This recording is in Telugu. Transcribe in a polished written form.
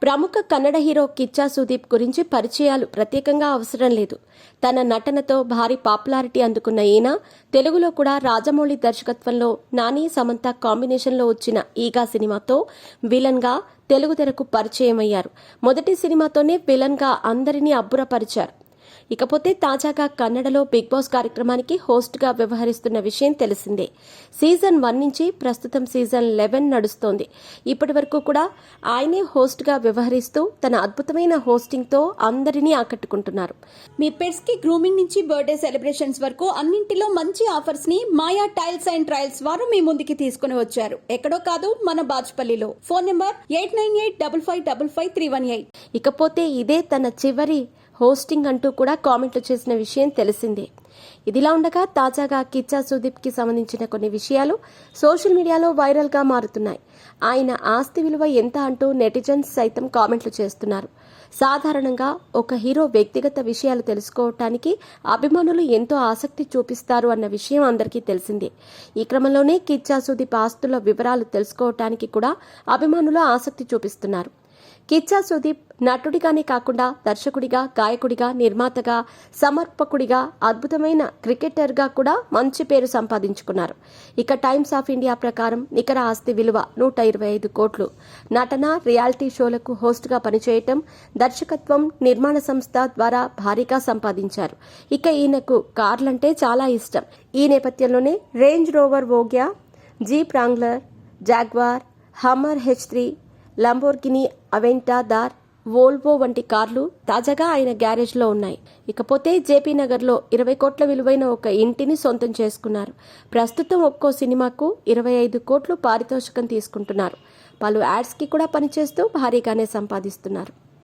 ప్రముఖ కన్నడ హీరో కిచ్చా సుదీప్ గురించి పరిచయాలు ప్రత్యేకంగా అవసరం లేదు. తన నటనతో భారీ పాపులారిటీ అందుకున్న ఈయన తెలుగులో కూడా రాజమౌళి దర్శకత్వంలో నాని సమంత కాంబినేషన్లో వచ్చిన ఈగా సినిమాతో విలన్గా తెలుగు తెరకు పరిచయమయ్యారు. మొదటి సినిమాతోనే విలన్గా అందరినీ అబ్బురపరిచారు. ఇకపోతే తాజాగా కన్నడలో బిగ్ బాస్ కార్యక్రమానికి హోస్ట్గా వ్యవహరిస్తున్న విషయం తెలిసిందే. సీజన్ 1 నుంచి ప్రస్తుతం సీజన్ 11 నడుస్తోంది. ఇప్పటి వరకు కూడా ఆయనే హోస్ట్గా వ్యవహరిస్తూ తన అద్భుతమైన హోస్టింగ్తో అందరినీ ఆకట్టుకుంటున్నారు. మీ పెట్స్ కి గ్రూమింగ్ నుంచి బర్త్డే సెలబ్రేషన్స్ వరకు అన్నింటిలో మంచి ఆఫర్స్ ని మాయా టైల్స్ అండ్ ట్రయల్స్ వారు మీ ముందుకి తీసుకుని వచ్చారు. ఎక్కడో కాదు, మన బాజ్పల్లిలో. Phone number 8985555318. ఇకపోతే ఇదే తన చివరి హోస్టింగ్ అంటూ కూడా కామెంట్లు చేసిన విషయం తెలిసిందే. ఇదిలా ఉండగా తాజాగా కిచ్చా సుదీప్ కి సంబంధించిన కొన్ని విషయాలు సోషల్ మీడియాలో వైరల్ గా మారుతున్నాయి. ఆయన ఆస్తి విలువ ఎంత అంటూ నెటిజన్స్ సైతం కామెంట్లు చేస్తున్నారు. సాధారణంగా ఒక హీరో వ్యక్తిగత విషయాలు తెలుసుకోవటానికి అభిమానులు ఎంతో ఆసక్తి చూపిస్తారు అన్న విషయం అందరికీ తెలిసిందే. ఈ క్రమంలోనే కిచ్చా సుదీప్ ఆస్తుల వివరాలు తెలుసుకోవటానికి కూడా అభిమానులు ఆసక్తి చూపిస్తున్నారు. కిచ్చా సుదీప్ నటుడిగానే కాకుండా దర్శకుడిగా, గాయకుడిగా, నిర్మాతగా, సమర్పకుడిగా, అద్భుతమైన క్రికెటర్గా కూడా మంచి పేరు సంపాదించుకున్నారు. ఇక టైమ్స్ ఆఫ్ ఇండియా ప్రకారం నికర ఆస్తి విలువ 125 కోట్లు. నటన, రియాలిటీ షోలకు హోస్ట్గా పనిచేయటం, దర్శకత్వం, నిర్మాణ సంస్థ ద్వారా భారీగా సంపాదించారు. ఇక ఈయనకు కార్లంటే చాలా ఇష్టం. ఈ నేపథ్యంలోనే Range Rover Vogue, Jeep Wrangler, Jaguar, Hummer H3, Lamborghini Aventador, Volvo వంటి కార్లు తాజాగా ఆయన గ్యారేజ్లో ఉన్నాయి. ఇకపోతే జేపీ నగర్లో 20 కోట్ల విలువైన ఒక ఇంటిని సొంతం చేసుకున్నారు. ప్రస్తుతం ఒక్కో సినిమాకు 25 కోట్లు పారితోషికం తీసుకుంటున్నారు. పలు యాడ్స్కి కూడా పనిచేస్తూ భారీగానే సంపాదిస్తున్నారు.